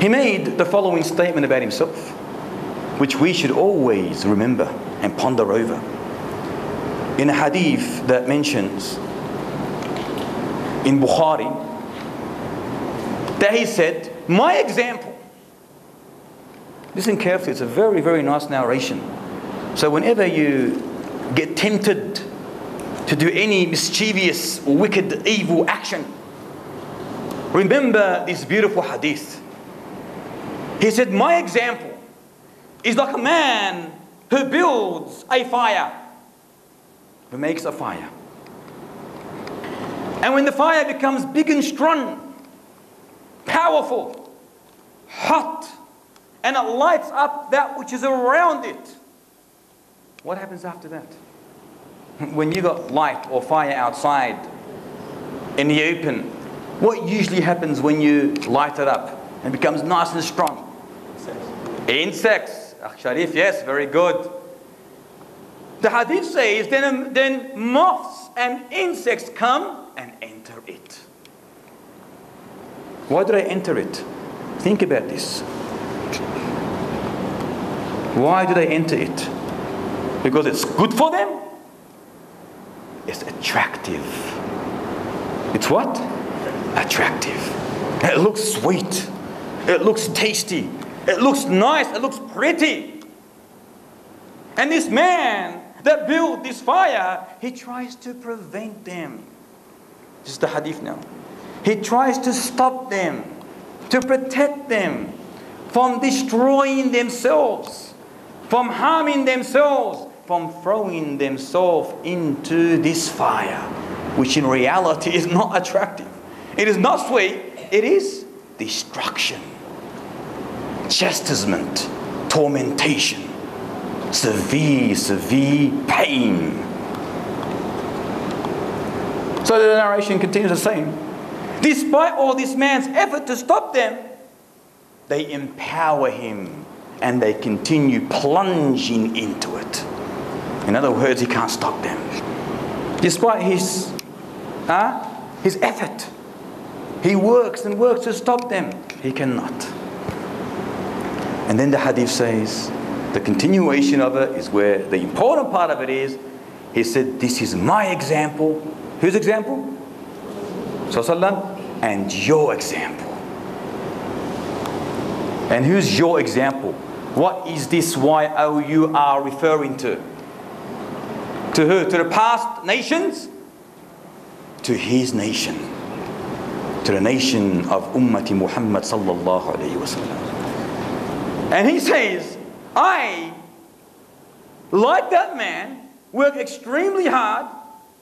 He made the following statement about himself, which we should always remember and ponder over. In a hadith that mentions in Bukhari, that he said, my example. Listen carefully, it's a very, very nice narration. So whenever you get tempted to do any mischievous, wicked, evil action, remember this beautiful hadith. He said, my example is like a man who builds a fire, who makes a fire. And when the fire becomes big and strong, powerful, hot, and it lights up that which is around it, what happens after that? When you got light or fire outside in the open, what usually happens when you light it up and becomes nice and strong? Insects. Sharif, yes, very good. The hadith says, then moths and insects come and enter it. Why do they enter it? Think about this. Why do they enter it? Because it's good for them? It's attractive. It's what? Attractive. It looks sweet. It looks tasty. It looks nice. It looks pretty. And this man that built this fire, he tries to prevent them. This is the hadith now. He tries to stop them, to protect them from destroying themselves, from harming themselves, from throwing themselves into this fire, which in reality is not attractive. It is not sweet. It is destruction, chastisement, tormentation, severe pain. So the narration continues the same. Despite all this man's effort to stop them, they empower him and they continue plunging into it. In other words, he can't stop them. Despite his effort, he works and works to stop them. He cannot. And then the hadith says, the continuation of it is where the important part of it is. He said, this is my example. Whose example? Sallallahu, and your example. And who's your example? What is this YOUR referring to? To who? To the past nations? To his nation. To the nation of Ummati Muhammad sallallahu alayhi wa sallam. And he says, I, like that man, work extremely hard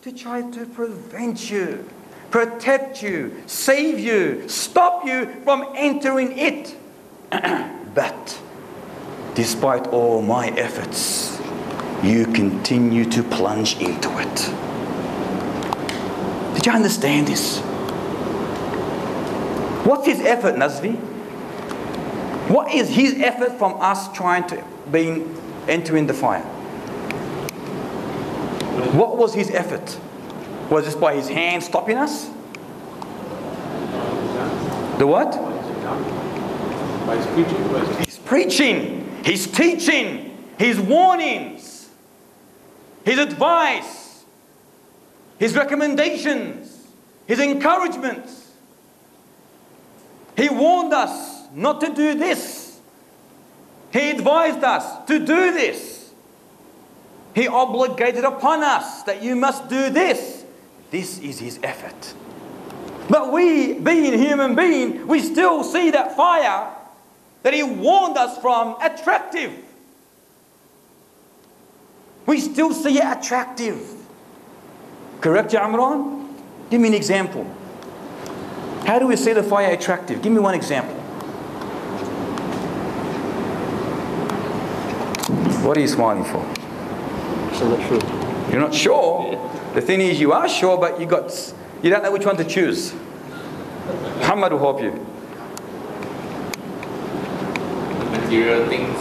to try to prevent you, protect you, save you, stop you from entering it. But despite all my efforts, you continue to plunge into it. Did you understand this? What's his effort, Nazvi? What is his effort from us trying to entering the fire? What was his effort? Was this by his hand stopping us? The what? By his preaching. His preaching, his teaching, his warnings, his advice, his recommendations, his encouragements. He warned us not to do this. He advised us to do this. He obligated upon us that you must do this. This is his effort. But we, being human beings, we still see that fire that he warned us from attractive. We still see it attractive. Correct, Ya Imran? Give me an example. How do we see the fire attractive? Give me one example. What are you smiling for? I'm not sure. You're not sure? Yeah. The thing is, you are sure, but you don't know which one to choose. Muhammad will help you. Material things.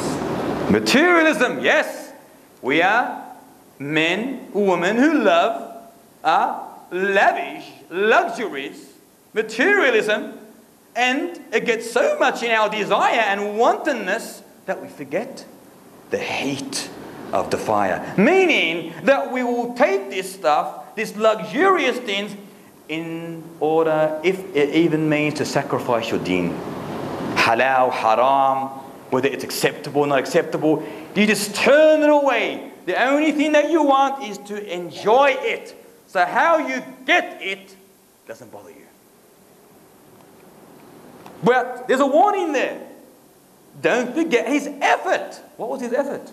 Materialism, yes. We are men, women who love lavish luxuries, materialism, And it gets so much in our desire and wantonness that we forget the heat of the fire. Meaning that we will take this stuff, this luxurious things, in order, if it even means to sacrifice your deen. Halal, haram, whether it's acceptable or not acceptable, you just turn it away. The only thing that you want is to enjoy it. So how you get it doesn't bother you. But there's a warning there. Don't forget his effort. What was his effort?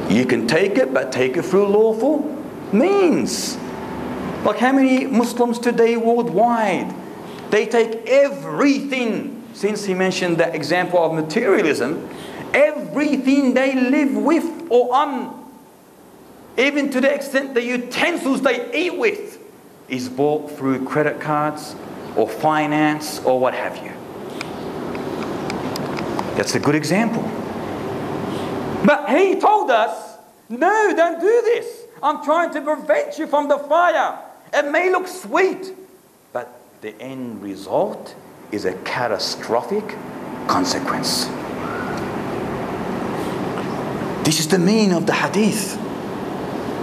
You can take it, but take it through lawful means. Like how many Muslims today worldwide, they take everything, since he mentioned that example of materialism, everything they live with or on, even to the extent the utensils they eat with, is bought through credit cards or finance or what have you. That's a good example. But he told us, no, don't do this. I'm trying to prevent you from the fire. It may look sweet, but the end result is a catastrophic consequence. This is the meaning of the hadith.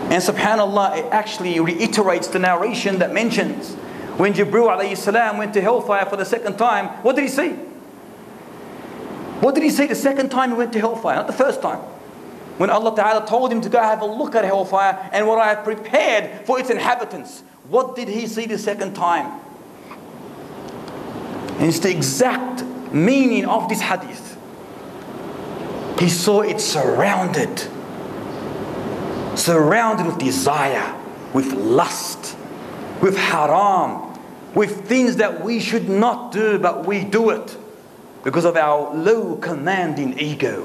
And subhanAllah, it actually reiterates the narration that mentions when Jibreel alayhi salam went to hellfire for the second time, what did he see? What did he see the second time he went to hellfire? Not the first time. When Allah Ta'ala told him to go have a look at hellfire and what I have prepared for its inhabitants. What did he see the second time? And it's the exact meaning of this hadith. He saw it surrounded with desire, with lust, with haram, with things that we should not do, but we do it because of our low commanding ego.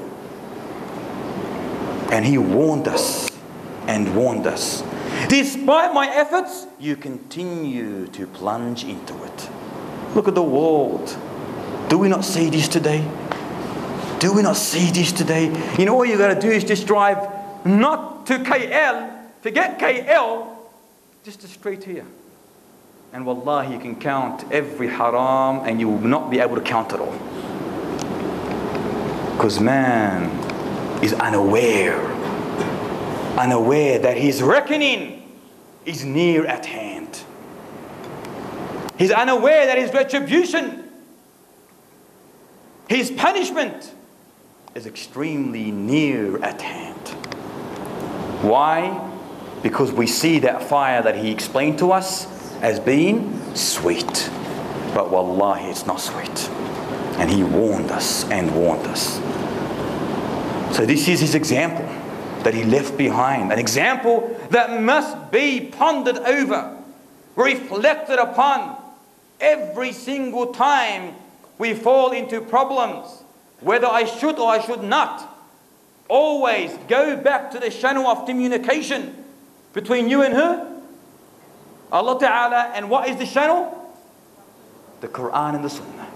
And he warned us and warned us. Despite my efforts, you continue to plunge into it. Look at the world. Do we not see this today? Do we not see this today? You know, all you got to do is just drive not to KL, forget KL, just straight here. And wallahi, you can count every haram and you will not be able to count it all. Because man is unaware that his reckoning is near at hand. He's unaware that his retribution, his punishment is extremely near at hand. Why? Because we see that fire that he explained to us as being sweet. But wallahi, it's not sweet. And he warned us and warned us. So this is his example that he left behind. An example that must be pondered over, reflected upon every single time we fall into problems, whether I should or I should not. Always go back to the channel of communication between you and her, Allah Ta'ala, and what is the channel? The Qur'an and the Sunnah.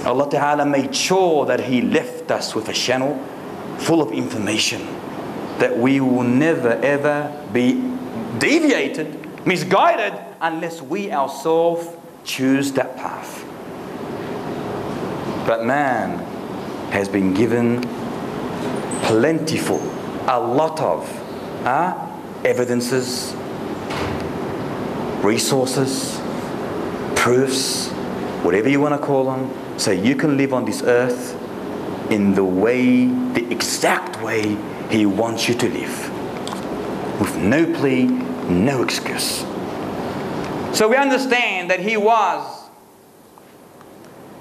Allah Ta'ala made sure that He left us with a channel full of information that we will never ever be deviated, misguided, unless we ourselves choose that path. But man has been given plentiful, a lot of evidences, resources, proofs, whatever you want to call them, so you can live on this earth in the way, the exact way He wants you to live, with no plea, no excuse. So we understand that He was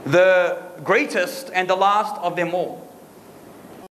the greatest and the last of them all.